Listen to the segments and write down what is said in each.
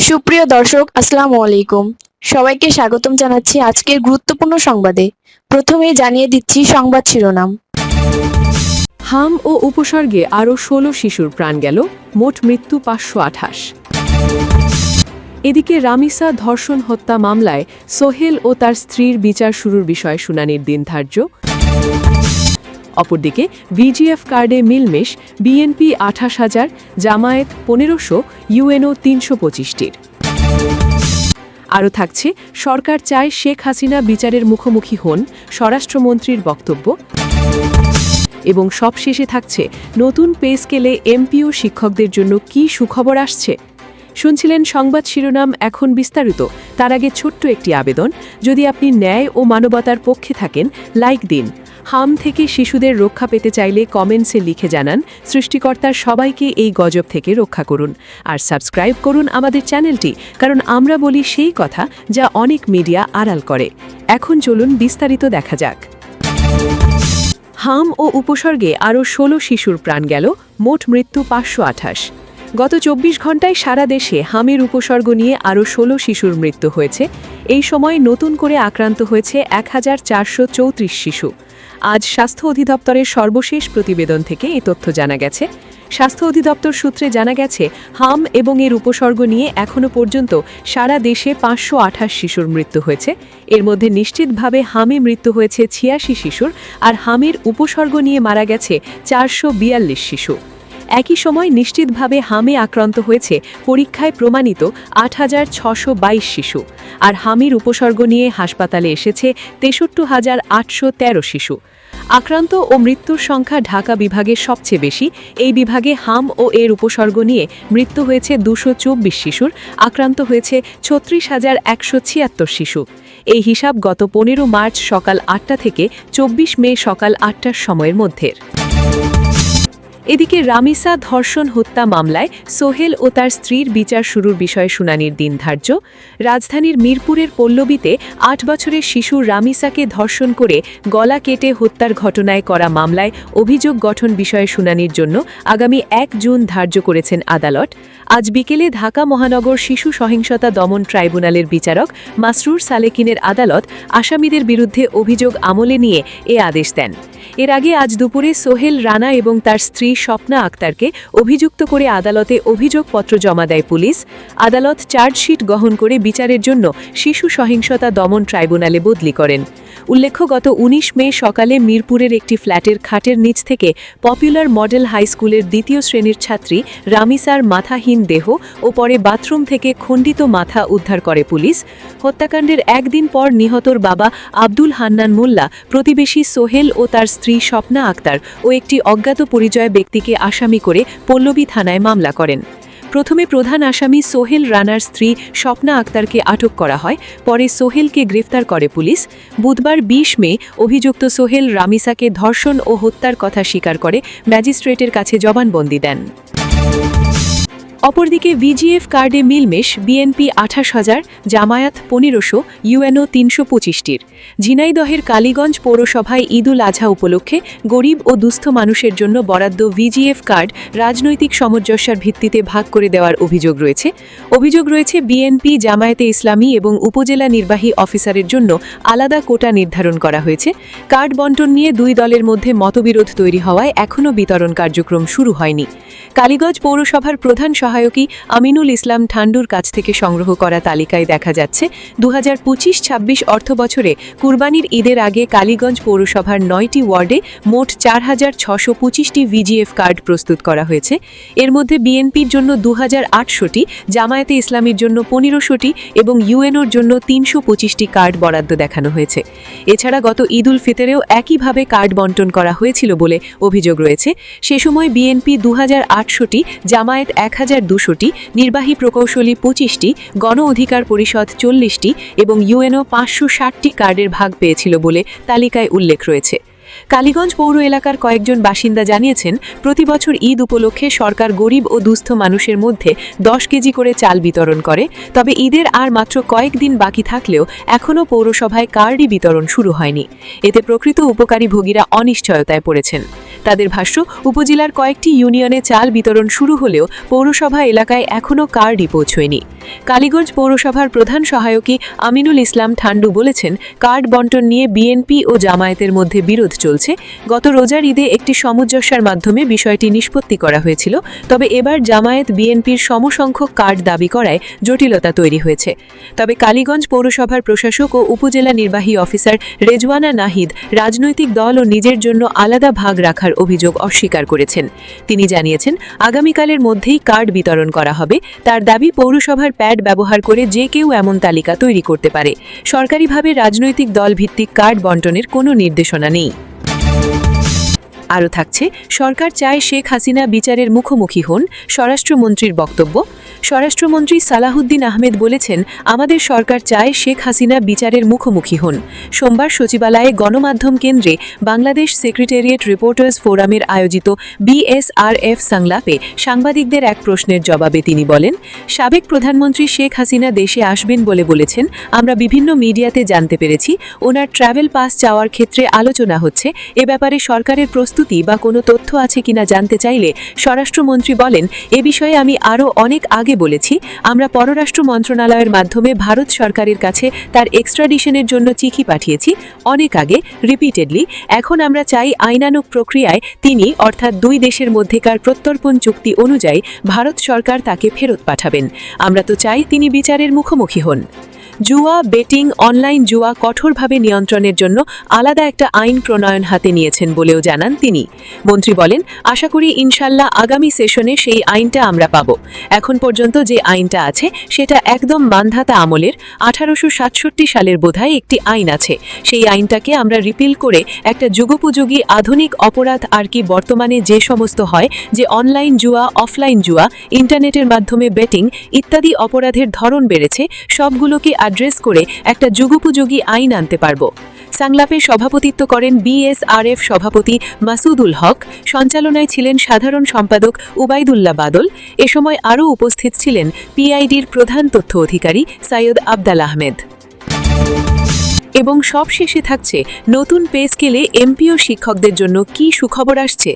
সুপ্রিয় দর্শক, আসসালামু আলাইকুম। সবাইকে স্বাগতম জানাচ্ছি আজকের গুরুত্বপূর্ণ সংবাদে। প্রথমেই জানিয়ে দিচ্ছি সংবাদ শিরোনাম। হাম ও উপসর্গে আরও ১৬ শিশুর প্রাণ গেল, মোট মৃত্যু ৫২৮। এদিকে রামিসা ধর্ষণ হত্যা মামলায় সোহেল ও তার স্ত্রীর বিচার শুরুর বিষয়ে শুনানির দিন ধার্য। অপরদিকে ভিজিএফ কার্ডে মিলমেশ, বিএনপি ২৮,০০০, জামায়াত ১৫০০, ইউএনও ৩২৫টির। আরও থাকছে, সরকার চায় শেখ হাসিনা বিচারের মুখোমুখি হন, স্বরাষ্ট্রমন্ত্রীর বক্তব্য। এবং সবশেষে থাকছে, নতুন পে স্কেলে এমপিও শিক্ষকদের জন্য কী সুখবর আসছে। শুনছিলেন সংবাদ শিরোনাম, এখন বিস্তারিত। তার আগে ছোট্ট একটি আবেদন, যদি আপনি ন্যায় ও মানবতার পক্ষে থাকেন, লাইক দিন। হাম থেকে শিশুদের রক্ষা পেতে চাইলে কমেন্টসে লিখে জানান। সৃষ্টিকর্তার সবাইকে এই গজব থেকে রক্ষা করুন। আর সাবস্ক্রাইব করুন আমাদের চ্যানেলটি, কারণ আমরা বলি সেই কথা যা অনেক মিডিয়া আড়াল করে। এখন চলুন বিস্তারিত দেখা যাক। হাম ও উপসর্গে আরও ১৬ শিশুর প্রাণ গেল, মোট মৃত্যু ৫২৮। গত ২৪ ঘণ্টায় সারা দেশে হামের উপসর্গ নিয়ে আরও ১৬ শিশুর মৃত্যু হয়েছে। এই সময় নতুন করে আক্রান্ত হয়েছে ১,৪৩৪ শিশু। আজ স্বাস্থ্য অধিদপ্তরের সর্বশেষ প্রতিবেদন থেকে এই তথ্য জানা গেছে। স্বাস্থ্য অধিদপ্তর সূত্রে জানা গেছে, হাম এবং এর উপসর্গ নিয়ে এখনও পর্যন্ত সারা দেশে ৫২৮ শিশুর মৃত্যু হয়েছে। এর মধ্যে নিশ্চিতভাবে হামে মৃত্যু হয়েছে ৮৬ শিশুর, আর হামের উপসর্গ নিয়ে মারা গেছে ৪৪২ শিশু। একই সময় নিশ্চিতভাবে হামে আক্রান্ত হয়েছে পরীক্ষায় প্রমাণিত ৮,৬২২ শিশু, আর হামির উপসর্গ নিয়ে হাসপাতালে এসেছে ৬৩,৮১৩ শিশু। আক্রান্ত ও মৃত্যুর সংখ্যা ঢাকা বিভাগে সবচেয়ে বেশি। এই বিভাগে হাম ও এর উপসর্গ নিয়ে মৃত্যু হয়েছে ২২৪ শিশুর, আক্রান্ত হয়েছে ৩৬,১৭৬ শিশু। এই হিসাব গত ১৫ মার্চ সকাল ৮টা থেকে ২৪ মে সকাল ৮টার সময়ের মধ্যে। এদিকে রামিসা ধর্ষণ হত্যা মামলায় সোহেল ও তার স্ত্রীর বিচার শুরুর বিষয়ে শুনানির দিন ধার্য। রাজধানীর মিরপুরের পল্লবীতে ৮ বছরের শিশু রামিসাকে ধর্ষণ করে গলা কেটে হত্যার ঘটনায় করা মামলায় অভিযোগ গঠন বিষয়ে শুনানির জন্য আগামী ১ জুন ধার্য করেছেন আদালত। আজ বিকেলে ঢাকা মহানগর শিশু সহিংসতা দমন ট্রাইব্যুনালের বিচারক মাসরুর সালেকিনের আদালত আসামিদের বিরুদ্ধে অভিযোগ আমলে নিয়ে এ আদেশ দেন। এর আগে আজ দুপুরে সোহেল রানা এবং তার স্ত্রী স্বপ্না আক্তারকে অভিযুক্ত করে আদালতে অভিযোগপত্র জমা দেয় পুলিশ। আদালত চার্জশিট গ্রহণ করে বিচারের জন্য শিশু সহিংসতা দমন ট্রাইব্যুনালে বদলি করেন। উল্লেখ্য, গত ১৯ মে সকালে মিরপুরের একটি ফ্ল্যাটের খাটের নিচ থেকে পপুলার মডেল হাই স্কুলের ২য় শ্রেণীর ছাত্রী রামিসার মাথাহীন দেহ ও পরে বাথরুম থেকে খণ্ডিত মাথা উদ্ধার করে পুলিশ। হত্যাকাণ্ডের একদিন পর নিহতর বাবা আব্দুল হান্নান মোল্লা প্রতিবেশী সোহেল ও তার স্ত্রী স্বপ্না আক্তার ও একটি অজ্ঞাত পরিচয় ব্যক্তিকে আসামি করে পল্লবী থানায় মামলা করেন। প্রথমে প্রধান আসামি সোহেল রানার স্ত্রী স্বপ্না আক্তারকে আটক করা হয়, পরে সোহেলকে গ্রেফতার করে পুলিশ। বুধবার ২০ মে অভিযুক্ত সোহেল রামিসাকে ধর্ষণ ও হত্যার কথা স্বীকার করে ম্যাজিস্ট্রেটের কাছে জবানবন্দি দেন। অপরদিকে ভিজিএফ কার্ডে মিলমেশ, বিএনপি ২৮,০০০, জামায়াত ১৫০০, ইউএনও ৩২৫টির। ঝিনাইদহের কালীগঞ্জ পৌরসভায় ঈদুল আজহা উপলক্ষে গরিব ও দুস্থ মানুষের জন্য বরাদ্দ ভিজিএফ কার্ড রাজনৈতিক সামঞ্জস্যের ভিত্তিতে ভাগ করে দেওয়ার অভিযোগ রয়েছে বিএনপি, জামায়াতে ইসলামী এবং উপজেলা নির্বাহী অফিসারের জন্য আলাদা কোটা নির্ধারণ করা হয়েছে। কার্ড বণ্টন নিয়ে দুই দলের মধ্যে মতবিরোধ তৈরি হওয়ায় এখনও বিতরণ কার্যক্রম শুরু হয়নি। কালীগঞ্জ পৌরসভার প্রধান সহায়কী আমিনুল ইসলাম ঠান্ডুর কাছ থেকে সংগ্রহ করা তালিকায় দেখা যাচ্ছে, ২০২৫-২৬ অর্থবছরে কুরবানির ঈদের আগে কালীগঞ্জ পৌরসভার ৯টি ওয়ার্ডে মোট ৪,৬২৫টি ভিজিএফ কার্ড প্রস্তুত করা হয়েছে। এর মধ্যে বিএনপির জন্য ২,৮০০টি, জামায়াতে ইসলামীর জন্য ১৫০০টি এবং ইউএনওর জন্য ৩২৫টি কার্ড বরাদ্দ দেখানো হয়েছে। এছাড়া গত ঈদ উল ফিতরেও একইভাবে কার্ড বণ্টন করা হয়েছিল বলে অভিযোগ রয়েছে। সে সময় বিএনপি ২,৮০০টি, জামায়াত ১,২০০টি, নির্বাহী প্রকৌশলী ২৫টি, গণ অধিকার পরিষদ ৪০টি এবং ইউএনও ৫৬০টি কার্ডের ভাগ পেয়েছিল বলে তালিকায় উল্লেখ রয়েছে। কালীগঞ্জ পৌর এলাকার কয়েকজন বাসিন্দা জানিয়েছেন, প্রতি বছর ঈদ উপলক্ষে সরকার গরিব ও দুস্থ মানুষের মধ্যে ১০ কেজি করে চাল বিতরণ করে। তবে ঈদের আর মাত্র কয়েকদিন বাকি থাকলেও এখনও পৌরসভায় কার্ডই বিতরণ শুরু হয়নি। এতে প্রকৃত উপকারী ভোগীরা অনিশ্চয়তায় পড়েছেন। তাদের ভাষ্য, উপজেলার কয়েকটি ইউনিয়নে চাল বিতরণ শুরু হলেও পৌরসভা এলাকায় এখনও কার্ডই পৌঁছয়নি। কালীগঞ্জ পৌরসভার প্রধান সহায়কী আমিনুল ইসলাম ঠান্ডু বলেছেন, কার্ড বণ্টন নিয়ে বিএনপি ও জামায়াতের মধ্যে বিরোধ চলছে। গত রোজার ঈদে একটি সামঞ্জস্যের মাধ্যমে বিষয়টি নিষ্পত্তি করা হয়েছিল, তবে এবার জামায়াত বিএনপির সমসংখ্যক কার্ড দাবি করায় জটিলতা তৈরি হয়েছে। তবে কালীগঞ্জ পৌরসভার প্রশাসক ও উপজেলা নির্বাহী অফিসার রেজওয়ানা নাহিদ রাজনৈতিক দল ও নিজের জন্য আলাদা ভাগ রাখার অভিযোগ অস্বীকার করেছেন। তিনি জানিয়েছেন, আগামীকালের মধ্যেই কার্ড বিতরণ করা হবে। তার দাবি, পৌরসভার প্যাড ব্যবহার করে যে কেউ এমন তালিকা তৈরি করতে পারে। সরকারিভাবে রাজনৈতিক দল ভিত্তিক কার্ড বণ্টনের কোনো নির্দেশনা নেই। আরও থাকছে, সরকার চায় শেখ হাসিনা বিচারের মুখোমুখি হন, স্বরাষ্ট্রমন্ত্রীর বক্তব্য। স্বরাষ্ট্রমন্ত্রী সালাহুদ্দিন আহমেদ বলেছেন, আমাদের সরকার চায় শেখ হাসিনা বিচারের মুখোমুখি হন। সোমবার সচিবালয়ে গণমাধ্যম কেন্দ্রে বাংলাদেশ সেক্রেটারিয়েট রিপোর্টার্স ফোরামের আয়োজিত বিএসআরএফ সংলাপে সাংবাদিকদের এক প্রশ্নের জবাবে তিনি বলেন, সাবেক প্রধানমন্ত্রী শেখ হাসিনা দেশে আসবেন বলেছেন। আমরা বিভিন্ন মিডিয়াতে জানতে পেরেছি, ওনার ট্রাভেল পাস চাওয়ার ক্ষেত্রে আলোচনা হচ্ছে। এ ব্যাপারে সরকারের প্রস্তুতি বা কোনো তথ্য আছে কিনা জানতে চাইলে স্বরাষ্ট্রমন্ত্রী বলেন, এ বিষয়ে আমি আরও অনেক আগে বলেছি। আমরা পররাষ্ট্র মন্ত্রণালয়ের মাধ্যমে ভারত সরকারের কাছে তার এক্সট্রাডিশনের জন্য চিঠি পাঠিয়েছি অনেক আগে, রিপিটেডলি। এখন আমরা চাই আইনানুগ প্রক্রিয়ায় তিনি, অর্থাৎ দুই দেশের মধ্যেকার প্রত্যর্পণ চুক্তি অনুযায়ী ভারত সরকার তাকে ফেরত পাঠাবেন। আমরা তো চাই তিনি বিচারের মুখোমুখি হন। জুয়া, বেটিং, অনলাইন জুয়া কঠোরভাবে নিয়ন্ত্রণের জন্য আলাদা একটা আইন প্রণয়ন হাতে নিয়েছেন বলেও জানান তিনি। মন্ত্রী বলেন, আশা করি ইনশাল্লাহ আগামী সেশনে সেই আইনটা আমরা পাব। এখন পর্যন্ত যে আইনটা আছে সেটা একদম মানধাতা আমলের, 1867 সালের বোধহয় একটি আইন আছে। সেই আইনটাকে আমরা রিপিল করে একটা যুগোপযোগী আধুনিক অপরাধ আর কি বর্তমানে যে সমস্ত হয়, যে অনলাইন জুয়া, অফলাইন জুয়া, ইন্টারনেটের মাধ্যমে বেটিং ইত্যাদি অপরাধের ধরন বেড়েছে, সবগুলোকে অ্যাড্রেস করে একটা যুগোপযোগী আইন আনতে পারব। সংলাপে সভাপতিত্ব করেন বিএসআরএফ সভাপতি মাসুদুল হক, সঞ্চালনায় ছিলেন সাধারণ সম্পাদক উবাইদুল্লাহ বাদল। এ সময় আরও উপস্থিত ছিলেন পিআইডির প্রধান তথ্য অধিকারী সৈয়দ আবদাল আহমেদ। এবং সবশেষে থাকছে, নতুন পে স্কেলে এমপিও শিক্ষকদের জন্য কি সুখবর আসছে।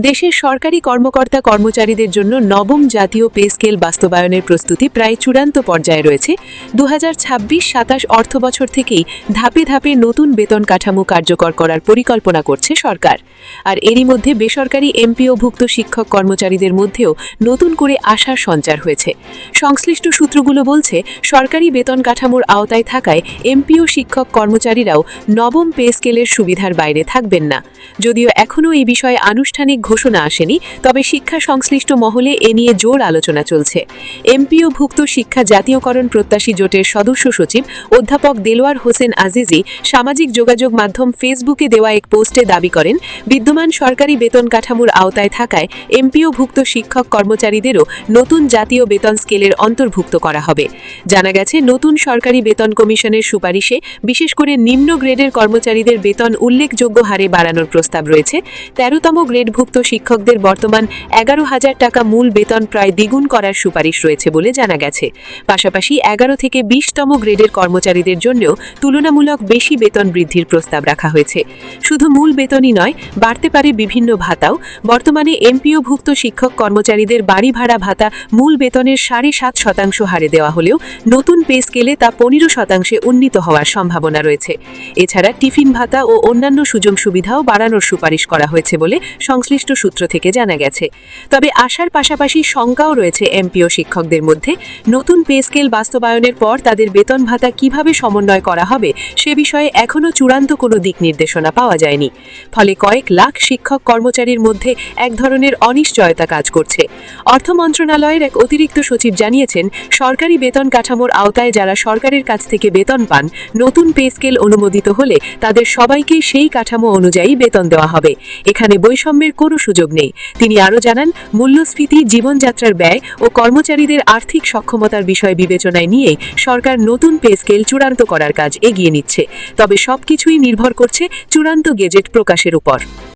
দেশের সরকারি কর্মকর্তা কর্মচারীদের জন্য নবম জাতীয় পে স্কেল বাস্তবায়নের প্রস্তুতি প্রায় চূড়ান্ত পর্যায়ে রয়েছে। 2026-27 অর্থবছর থেকেই ধাপে ধাপে নতুন বেতন কাঠামো কার্যকর করার পরিকল্পনা করছে সরকার। আর এরই মধ্যে বেসরকারি এমপিওভুক্ত শিক্ষক কর্মচারীদের মধ্যেও নতুন করে আশার সঞ্চার হয়েছে। সংশ্লিষ্ট সূত্রগুলো বলছে, সরকারি বেতন কাঠামোর আওতায় থাকায় এমপিও শিক্ষক কর্মচারীরাও নবম পে স্কেলের সুবিধার বাইরে থাকবেন না। যদিও এখনও এই বিষয়ে আনুষ্ঠানিক ঘোষণা আসেনি, তবে শিক্ষা সংশ্লিষ্ট মহলে এ নিয়ে জোর আলোচনা চলছে। এমপিওভুক্ত শিক্ষা জাতীয়করণ প্রত্যাশী জোটের সদস্য সচিব অধ্যাপক দেলোয়ার হোসেন আজিজি সামাজিক যোগাযোগ মাধ্যম ফেসবুকে দেওয়া এক পোস্টে দাবি করেন, বিদ্যমান সরকারি বেতন কাঠামোর আওতায় থাকায় এমপিওভুক্ত শিক্ষক কর্মচারীদেরও নতুন জাতীয় বেতন স্কেলের অন্তর্ভুক্ত করা হবে। জানা গেছে, নতুন সরকারি বেতন কমিশনের সুপারিশে বিশেষ করে নিম্ন গ্রেডের কর্মচারীদের বেতন উল্লেখযোগ্য হারে বাড়ানোর প্রস্তাব রয়েছে। 13তম গ্রেডভুক্ত শিক্ষকদের বর্তমান 11,000 টাকা মূল বেতন প্রায় দ্বিগুণ করার সুপারিশ রয়েছে বলে জানা গেছে। পাশাপাশি 11 থেকে 20তম গ্রেডের কর্মচারীদের জন্যও তুলনামূলক বেশি বেতন বৃদ্ধির প্রস্তাব রাখা হয়েছে। শুধু মূল বেতনই নয়, বাড়তে পারে বিভিন্ন ভাতাও। বর্তমানে এমপিওভুক্ত শিক্ষক কর্মচারীদের বাড়ি ভাড়া ভাতা মূল বেতনের 7.5% হারে দেওয়া হলেও নতুন পে স্কেলে তা 15% উন্নীত হওয়ার সম্ভাবনা রয়েছে। এছাড়া টিফিন ভাতা ও অন্যান্য সুযোগ সুবিধাও বাড়ানোর সুপারিশ করা হয়েছে বলে সংশ্লিষ্ট সূত্র থেকে জানা গেছে। তবে আশার পাশাপাশি শঙ্কাও রয়েছে এমপিও শিক্ষকদের মধ্যে। নতুন পে স্কেল বাস্তবায়নের পর তাদের বেতন ভাতা কিভাবে সমন্বয় করা হবে সে বিষয়ে এখনও চূড়ান্ত কোনো দিক নির্দেশনা পাওয়া যায়নি। ফলে কয়েক লাখ শিক্ষক কর্মচারীর মধ্যে এক ধরনের অনিশ্চয়তা কাজ করছে। অর্থ মন্ত্রণালয়ের এক অতিরিক্ত সচিব জানিয়েছেন, সরকারি বেতন কাঠামোর আওতায় যারা সরকারের কাছ থেকে বেতন পান, নতুন পে স্কেল অনুমোদিত হলে তাদের সবাইকে সেই কাঠামো অনুযায়ী বেতন দেওয়া হবে। এখানে বৈষম্যের কোনো সুযোগ নেই। তিনি আরও জানান, মূল্যস্ফীতি, জীবনযাত্রার ব্যয় ও কর্মচারীদের আর্থিক সক্ষমতার বিষয় বিবেচনায় নিয়েই সরকার নতুন পে স্কেল চূড়ান্ত করার কাজ এগিয়ে নিচ্ছে। তবে সবকিছুই নির্ভর করছে চূড়ান্ত গেজেট প্রকাশের উপর।